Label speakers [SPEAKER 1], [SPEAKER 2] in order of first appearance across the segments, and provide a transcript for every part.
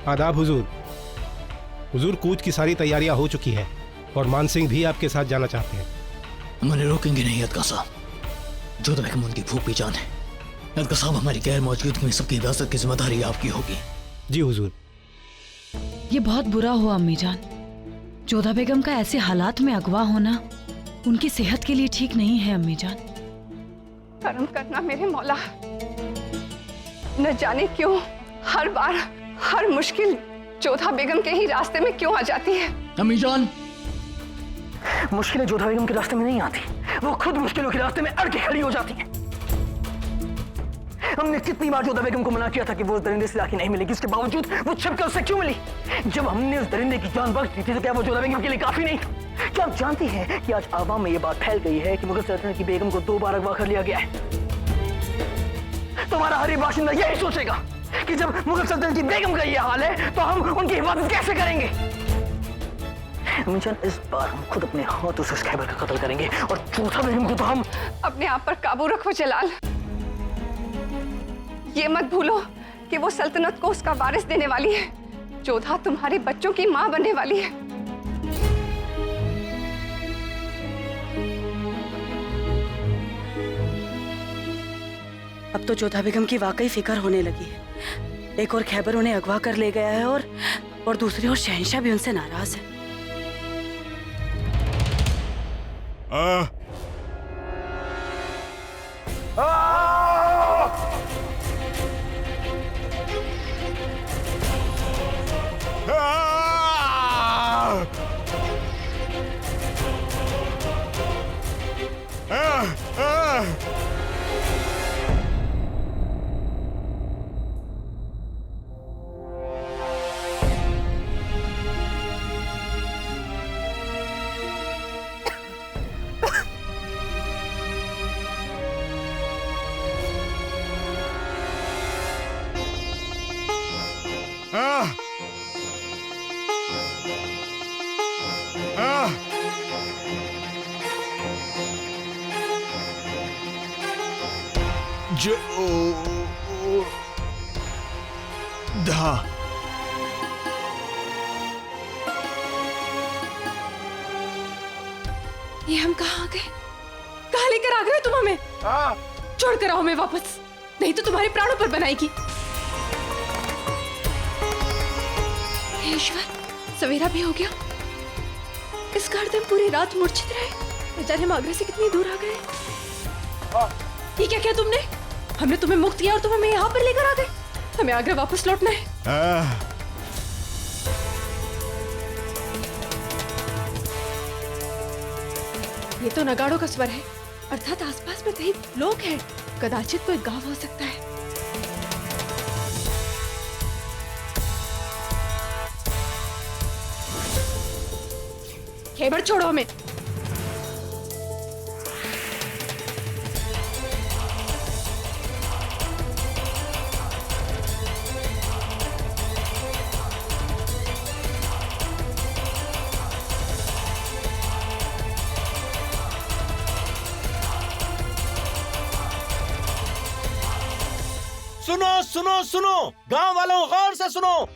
[SPEAKER 1] आदाब हुजूर। हुजूर, कूच की सारी तैयारियां हो चुकी है और मान सिंह भी आपके साथ जाना चाहते हैं।
[SPEAKER 2] हमारे रोकेंगे नहीं अदका साहब, जोधा बेगम उनकी भूख भी जान है। अदका साहब, हमारी गैर मौजूदगी में सबकी हिफाजत की जिम्मेदारी आपकी होगी।
[SPEAKER 1] जी हुजूर।
[SPEAKER 3] ये बहुत बुरा हुआ अम्मी जान। जोधा बेगम का ऐसे हालात में अगवा होना उनकी सेहत के लिए ठीक नहीं है अम्मी जान।
[SPEAKER 4] करम करना मेरे मौला, न जाने क्यों हर बार हर मुश्किल जोधा बेगम के ही रास्ते में क्यों आ जाती है।
[SPEAKER 2] अम्मी जान,
[SPEAKER 5] मुश्किलें जोधा बेगम के रास्ते में नहीं आती, वो खुद मुश्किलों के रास्ते में अड़ के खड़ी हो जाती हैं। हमने कितनी बार जोधा बेगम को मना किया था कि वो उस दरिंदे से लाके नहीं मिलेगी, इसके बावजूद वो छिपकर उससे क्यों मिली? जब हमने उस दरिंदे की जान बख्श दी थी तो क्या वो जोधा बेगम के लिए काफी नहीं था? क्या आप जानती हैं कि आज आवाम में ये बात फैल गई है कि मुगल सल्तनत की बेगम को 2 बार अगवा कर लिया गया है? तुम्हारा हर एक बाशिंदा यही सोचेगा कि जब मुगल सल्तनत की बेगम का ये हाल है तो हम उनकी हिफाजत कैसे करेंगे? अमीजान, इस बार हम खुद अपने हाथों से उस खैबर का कत्ल करेंगे और जोधा बेगम को तो हम...
[SPEAKER 4] अपने आप पर काबू रखो जलाल। ये मत भूलो कि वो सल्तनत को उसका वारिस देने वाली है। जोधा तुम्हारे बच्चों की मां बनने वाली है।
[SPEAKER 6] अब तो जोधा बेगम की वाकई फिक्र होने लगी है। एक और खैबर उन्हें अगवा कर ले गया है और दूसरी ओर शहंशाह भी उनसे नाराज है।
[SPEAKER 4] ये हम कहाँ आ गए? कहाँ लेकर आ गए तुम हमें? छोड़ कर आओ हमें वापस, नहीं तो तुम्हारे प्राणों पर बनाएगी। हे ईश्वर, सवेरा भी हो गया। इस कारण हम पूरी रात मूर्छित रहे। न जाने हम आगरा से कितनी दूर आ गए। ये क्या किया तुमने? हमने तुम्हें मुक्त किया और तुम हमें यहाँ पर लेकर आ गए। हमें आगरा वापस लौटना है। ये तो नगाड़ों का स्वर है, अर्थात आसपास में कहीं लोग हैं। कदाचित कोई गांव हो सकता है। खैबर छोड़ो हमें।
[SPEAKER 7] सुनो सुनो सुनो, गांव वालों गौर से सुनो।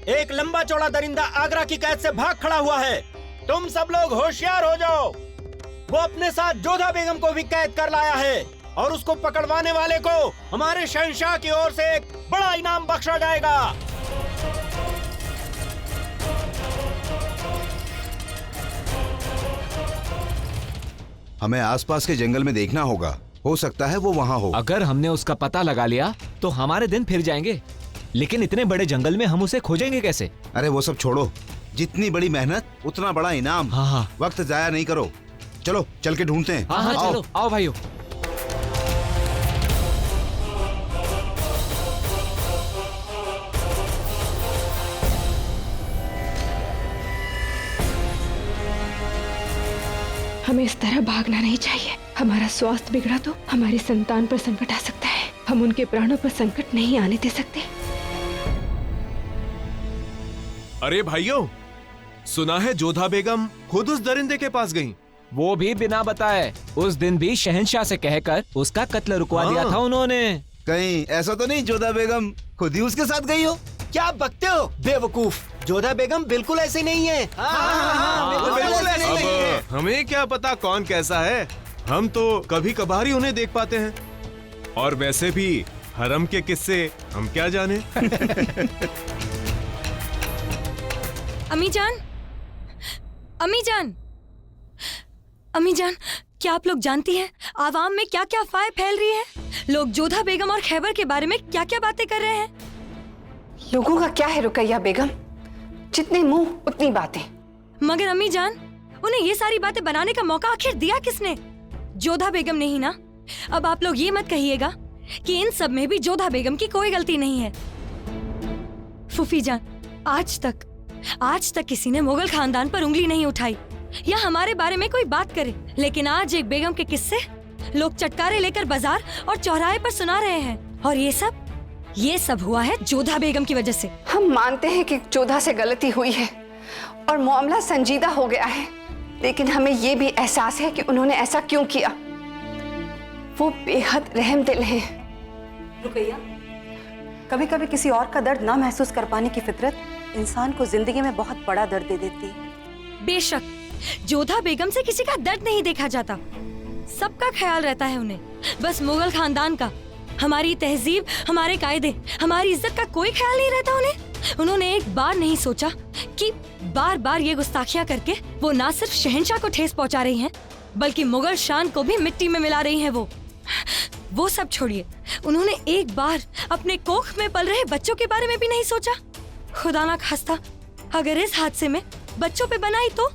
[SPEAKER 7] एक लंबा चौड़ा दरिंदा आगरा की कैद से भाग खड़ा हुआ है। तुम सब लोग होशियार हो जाओ। वो अपने साथ जोधा बेगम को भी कैद कर लाया है और उसको पकड़वाने वाले को हमारे शहंशाह की ओर से एक बड़ा इनाम बख्शा जाएगा।
[SPEAKER 8] हमें आसपास के जंगल में देखना होगा, हो सकता है वो वहाँ हो।
[SPEAKER 9] अगर हमने उसका पता लगा लिया तो हमारे दिन फिर जाएंगे, लेकिन इतने बड़े जंगल में हम उसे खोजेंगे कैसे?
[SPEAKER 8] अरे वो सब छोड़ो, जितनी बड़ी मेहनत उतना बड़ा इनाम।
[SPEAKER 9] हाँ।
[SPEAKER 8] वक्त जाया नहीं करो, चलो चल के ढूंढते हैं।
[SPEAKER 9] हाँ, चलो आओ भाइयों।
[SPEAKER 4] हमें इस तरह भागना नहीं चाहिए। हमारा स्वास्थ्य बिगड़ा तो हमारी संतान पर संकट आ सकता है। हम उनके प्राणों पर संकट नहीं आने दे सकते।
[SPEAKER 10] अरे भाइयों, सुना है जोधा बेगम खुद उस दरिंदे के पास गईं।
[SPEAKER 9] वो भी बिना बताए। उस दिन भी शहंशाह से कहकर उसका कत्ल रुकवा दिया था उन्होंने।
[SPEAKER 8] कहीं ऐसा तो नहीं जोधा बेगम खुद ही उसके साथ गई हो?
[SPEAKER 7] क्या बकते हो बेवकूफ? जोधा बेगम बिल्कुल ऐसे नहीं है। बिल्कुल ऐसे नहीं है।
[SPEAKER 10] अब हमें क्या पता कौन कैसा है, हम तो कभी कभार ही उन्हें देख पाते हैं। और वैसे भी हरम के किस्से हम क्या जाने।
[SPEAKER 4] अम्मी जान, अम्मी जान, अम्मी जान, क्या आप लोग जानती हैं आवाम में क्या क्या अफवाहें फैल रही है? लोग जोधा बेगम और खैबर के बारे में क्या क्या बातें कर रहे हैं?
[SPEAKER 11] लोगों का क्या है रुकैया बेगम, जितने मुंह उतनी बातें।
[SPEAKER 4] मगर अम्मी जान, उन्हें ये सारी बातें बनाने का मौका आखिर दिया किसने? जोधा बेगम ने ही ना। अब आप लोग ये मत कहिएगा कि इन सब में भी जोधा बेगम की कोई गलती नहीं है। फूफी जान, आज तक किसी ने मुगल खानदान पर उंगली नहीं उठाई या हमारे बारे में कोई बात करे, लेकिन आज एक बेगम के किस्से लोग चटकारे लेकर बाजार और चौराहे पर सुना रहे हैं। और ये सब हुआ है जोधा बेगम की वजह से।
[SPEAKER 11] हम मानते हैं कि जोधा से गलती हुई है और मामला संजीदा हो गया है, लेकिन हमें ये भी एहसास है कि उन्होंने ऐसा क्यों किया। वो बेहद रहमदिल हैं।
[SPEAKER 6] रुकैया, कभी कभी किसी और का दर्द ना महसूस कर पाने की फितरत इंसान को जिंदगी में बहुत बड़ा दर्द दे देती है।
[SPEAKER 4] बेशक जोधा बेगम से किसी का दर्द नहीं देखा जाता, सबका ख्याल रहता है उन्हें। बस मुगल खानदान का, हमारी तहजीब, हमारे कायदे, हमारी इज्जत का कोई ख्याल नहीं रहता उन्हें। उन्होंने एक बार नहीं सोचा कि बार बार ये गुस्ताखियां करके वो ना सिर्फ शहंशाह को ठेस पहुंचा रही हैं, बल्कि मुगल शान को भी मिट्टी में मिला रही हैं। वो सब छोड़िए, उन्होंने एक बार अपने कोख में पल रहे बच्चों के बारे में भी नहीं सोचा। खुदा ना खास्ता अगर इस हादसे में बच्चों पे बनाई तो।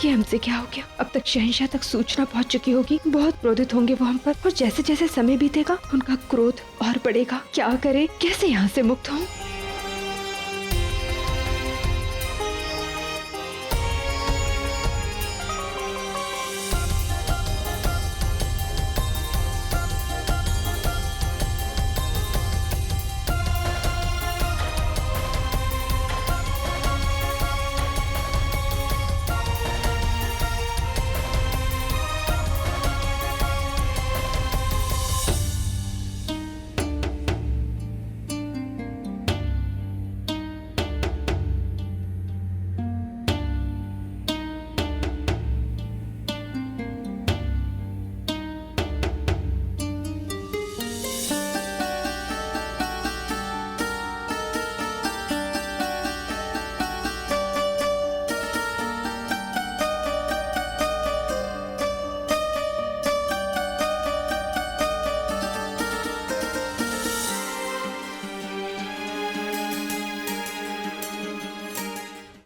[SPEAKER 4] कि हमसे क्या हो गया? अब तक शहंशाह तक सूचना पहुंच चुकी होगी, बहुत क्रोधित होंगे वो हम पर, और जैसे जैसे समय बीतेगा उनका क्रोध और बढ़ेगा। क्या करे, कैसे यहाँ से मुक्त हों?